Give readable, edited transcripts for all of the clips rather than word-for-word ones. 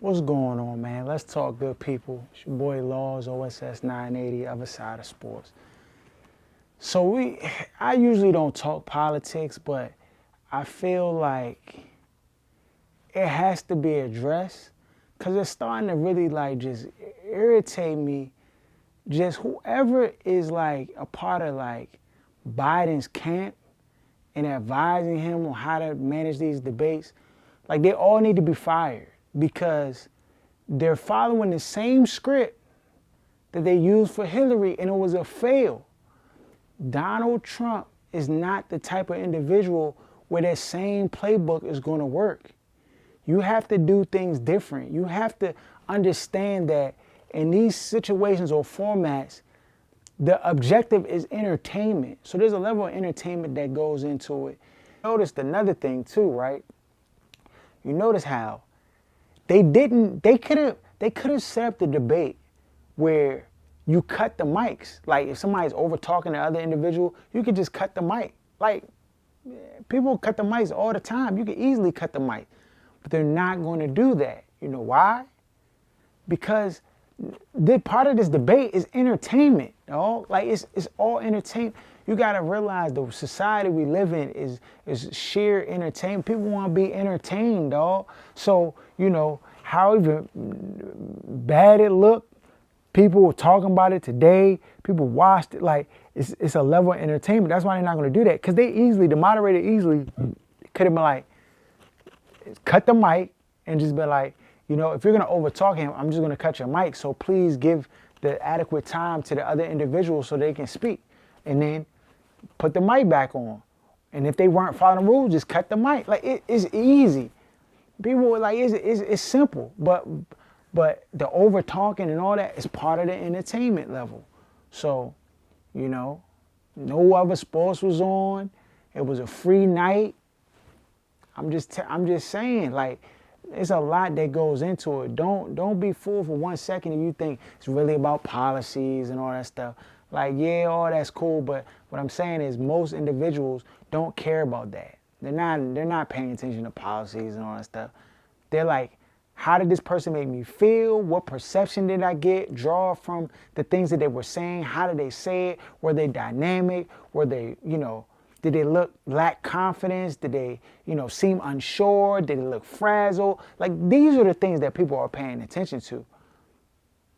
What's going on, man? Let's talk good people. It's your boy Laws, OSS 980, other side of sports. So I usually don't talk politics, but I feel like it has to be addressed because it's starting to really like just irritate me. Just whoever is like a part of like Biden's camp and advising him on how to manage these debates, like they all need to be fired because they're following the same script that they used for Hillary and it was a fail. Donald Trump is not the type of individual where that same playbook is going to work. You have to do things different. You have to understand that in these situations or formats, the objective is entertainment. So there's a level of entertainment that goes into it. Noticed another thing too, right? You notice how they could have set up the debate where you cut the mics. Like if somebody's over talking to the other individual, you could just cut the mic. Like people cut the mics all the time. You could easily cut the mic. But they're not going to do that. You know why? Because part of this debate is entertainment, dog. Like it's all entertainment. You got to realize the society we live in is sheer entertainment. People want to be entertained, dog. So, you know, however bad it looked, people were talking about it today. People watched it. Like it's a level of entertainment. That's why they're not going to do that. Because the moderator easily could have been like, cut the mic and just be like, you know, if you're going to overtalk him, I'm just going to cut your mic. So please give the adequate time to the other individuals so they can speak. And then put the mic back on. And if they weren't following the rules, just cut the mic. Like it's easy. People were like, it's simple. But the over talking and all that is part of the entertainment level. So, you know, no other sports was on. It was a free night. I'm just saying, like, it's a lot that goes into it. Don't be fooled for 1 second if you think it's really about policies and all that stuff. Like, yeah, all that's cool, but what I'm saying is most individuals don't care about that. They're not paying attention to policies and all that stuff. They're like, how did this person make me feel? What perception did I draw from the things that they were saying? How did they say it? Were they dynamic? Were they, you know, did they lack confidence? Did they, you know, seem unsure? Did they look frazzled? Like, these are the things that people are paying attention to.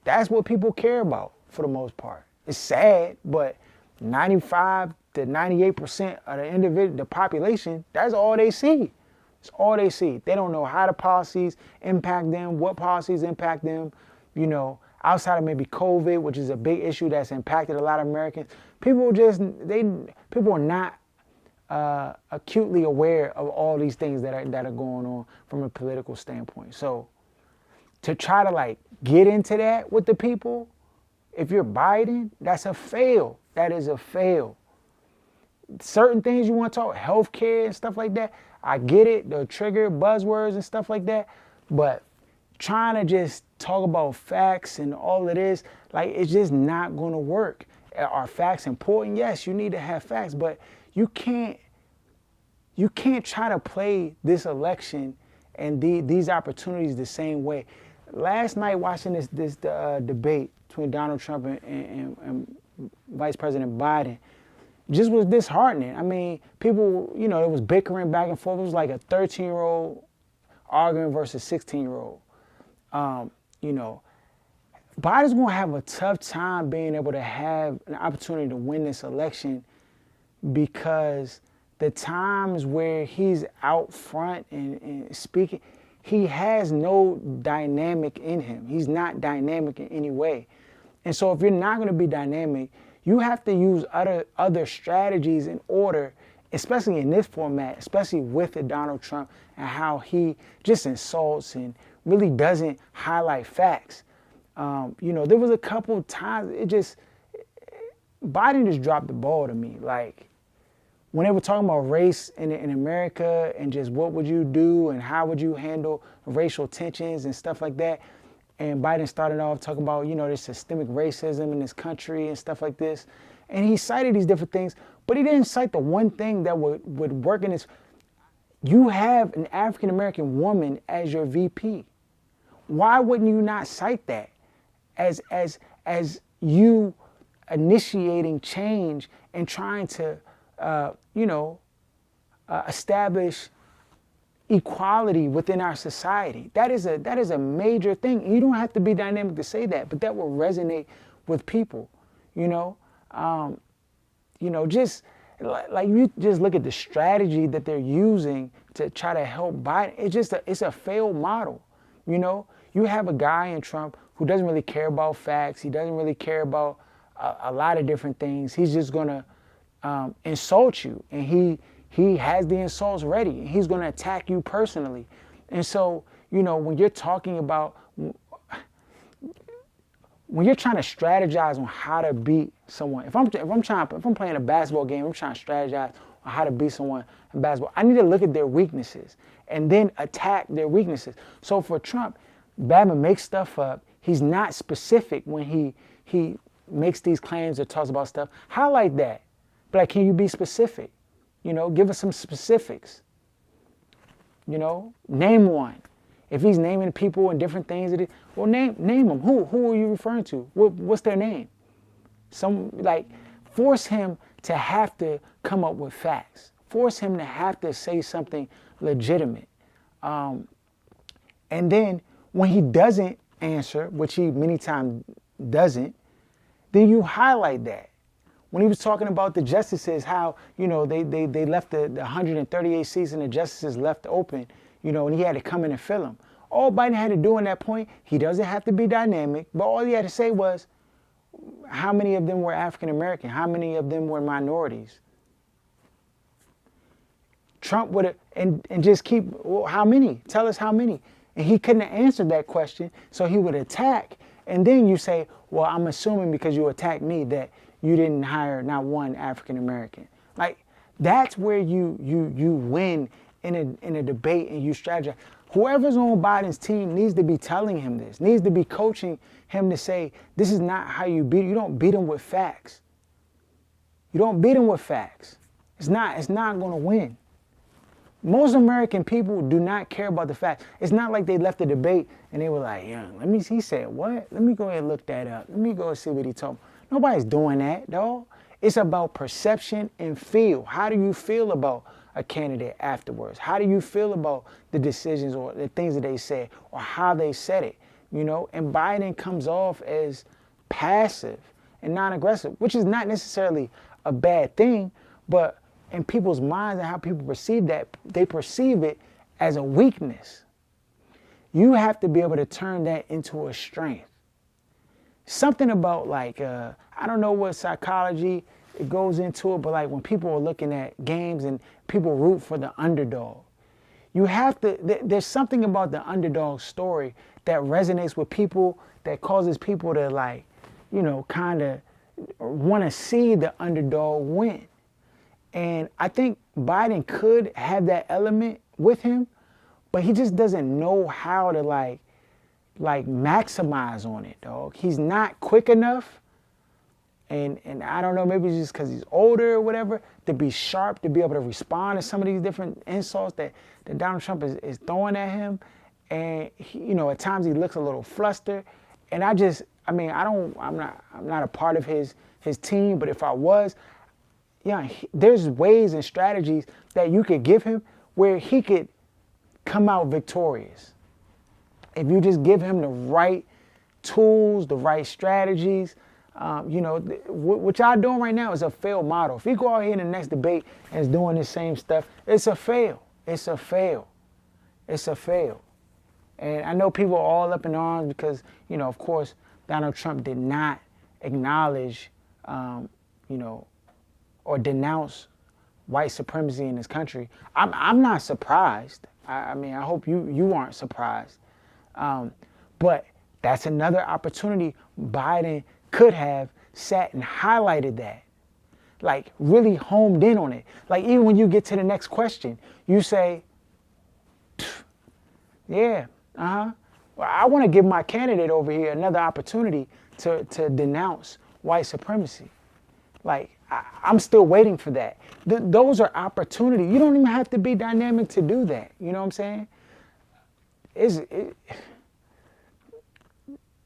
That's what people care about for the most part. It's sad, but 95 to 98% of the population, that's all they see. It's all they see. They don't know how the policies impact them, what policies impact them, you know, outside of maybe COVID, which is a big issue that's impacted a lot of Americans. People are not acutely aware of all these things that are going on from a political standpoint. So to try to like get into that with the people, if you're Biden, that's a fail. That is a fail. Certain things you want to talk, healthcare and stuff like that, I get it, the trigger buzzwords and stuff like that, but trying to just talk about facts and all of this, like it's just not going to work. Are facts important? Yes, you need to have facts, but you can't try to play this election and these opportunities the same way. Last night watching this debate between Donald Trump and Vice President Biden just was disheartening. I mean, people, you know, it was bickering back and forth. It was like a 13-year-old arguing versus a 16-year-old. You know, Biden's going to have a tough time being able to have an opportunity to win this election because the times where he's out front and speaking, he has no dynamic in him. He's not dynamic in any way. And so if you're not going to be dynamic, you have to use other strategies in order, especially in this format, especially with the Donald Trump and how he just insults and really doesn't highlight facts. You know, there was a couple of times Biden just dropped the ball to me. Like when they were talking about race in America and just what would you do and how would you handle racial tensions and stuff like that. And Biden started off talking about, you know, there's systemic racism in this country and stuff like this. And he cited these different things, but he didn't cite the one thing that would work in this. You have an African-American woman as your VP. why wouldn't you not cite that as you initiating change and trying to, establish equality within our society? That is a major thing. You don't have to be dynamic to say that, but that will resonate with people. Just like you just look at the strategy that they're using to try to help Biden. It's a failed model. You have a guy in Trump who doesn't really care about facts. He doesn't really care about a lot of different things. He's just gonna insult you, and he has the insults ready. He's gonna attack you personally. And so, when you're talking about, when you're trying to strategize on how to beat someone, if I'm playing a basketball game, I'm trying to strategize on how to beat someone in basketball, I need to look at their weaknesses and then attack their weaknesses. So for Trump, Babin makes stuff up. He's not specific when he makes these claims or talks about stuff. Highlight that. But like, can you be specific? Give us some specifics. Name one. If he's naming people and different things, well, name them. Who are you referring to? What's their name? Force him to have to come up with facts. Force him to have to say something legitimate. And then when he doesn't answer, which he many times doesn't, then you highlight that. When he was talking about the justices, how, they left the 138 seats and the justices left open, and he had to come in and fill them. All Biden had to do in that point, he doesn't have to be dynamic, but all he had to say was, how many of them were African American? How many of them were minorities? Trump would have, and just keep, well, how many? Tell us how many. And he couldn't have answered that question, so he would attack. And then you say, well, I'm assuming because you attacked me that you didn't hire not one African American. That's where you win in a debate and you strategize. Whoever's on Biden's team needs to be telling him this, needs to be coaching him to say, this is not how you beat. You don't beat him with facts. You don't beat him with facts. It's not going to win. Most American people do not care about the facts. It's not like they left the debate and they were like, yeah, he said what? Let me go ahead and look that up. Let me go and see what he told me. Nobody's doing that, dog. It's about perception and feel. How do you feel about a candidate afterwards? How do you feel about the decisions or the things that they said or how they said it? And Biden comes off as passive and non-aggressive, which is not necessarily a bad thing, but in people's minds and how people perceive that, they perceive it as a weakness. You have to be able to turn that into a strength. Something about I don't know what psychology it goes into it, but when people are looking at games and people root for the underdog, you have to, there's something about the underdog story that resonates with people, that causes people to kind of want to see the underdog win. And I think Biden could have that element with him, but he just doesn't know how to maximize on it, dog. He's not quick enough. And I don't know, maybe it's just because he's older or whatever, to be sharp, to be able to respond to some of these different insults that Donald Trump is throwing at him. And at times he looks a little flustered. And I'm not a part of his team, but if I was, there's ways and strategies that you could give him where he could come out victorious. If you just give him the right tools, the right strategies, what y'all doing right now is a failed model. If you go out here in the next debate and is doing the same stuff, it's a fail. It's a fail. It's a fail. And I know people are all up in arms because, of course, Donald Trump did not acknowledge, or denounce white supremacy in this country. I'm not surprised. I hope you aren't surprised. But that's another opportunity. Biden could have sat and highlighted that, really homed in on it. Even when you get to the next question, you say, yeah, well, I want to give my candidate over here another opportunity to denounce white supremacy. I'm still waiting for that. Those are opportunities. You don't even have to be dynamic to do that. You know what I'm saying?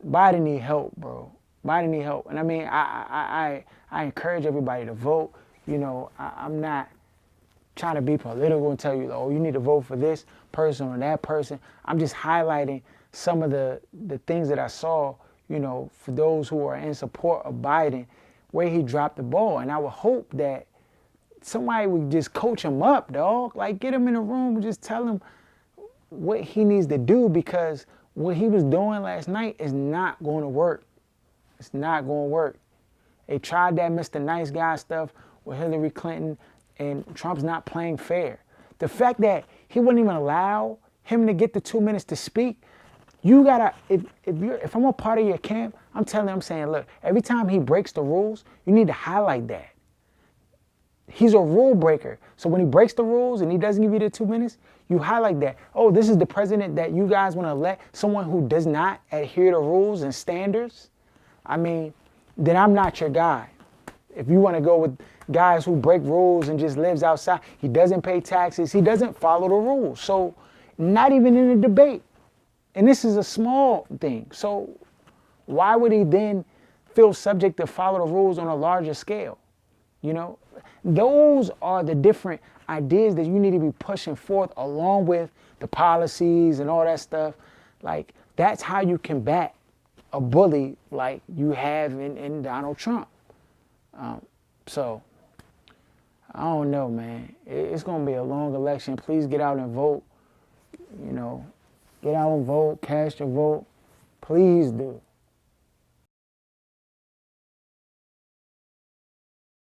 Biden need help, bro. Biden need help. And I mean, I encourage everybody to vote. You know, I'm not trying to be political and tell you, oh, you need to vote for this person or that person. I'm just highlighting some of the things that I saw, you know, for those who are in support of Biden, where he dropped the ball. And I would hope that somebody would just coach him up, dog. Like, get him in a room and just tell him what he needs to do, because what he was doing last night is not going to work. It's not going to work. They tried that Mr. Nice Guy stuff with Hillary Clinton, and Trump's not playing fair. The fact that he wouldn't even allow him to get the 2 minutes to speak, you gotta, if I'm a part of your camp, I'm telling him, I'm saying, look, every time he breaks the rules, you need to highlight that. He's a rule breaker. So when he breaks the rules and he doesn't give you the 2 minutes, you highlight that. Oh, this is the president that you guys want to elect, someone who does not adhere to rules and standards. I mean, then I'm not your guy. If you want to go with guys who break rules and just lives outside, he doesn't pay taxes, he doesn't follow the rules. So not even in a debate. And this is a small thing. So why would he then feel subject to follow the rules on a larger scale? You know, those are the different ideas that you need to be pushing forth, along with the policies and all that stuff. Like, that's how you combat a bully like you have in Donald Trump. So, I don't know, man. It's going to be a long election. Please get out and vote. You know, get out and vote, cast your vote. Please do.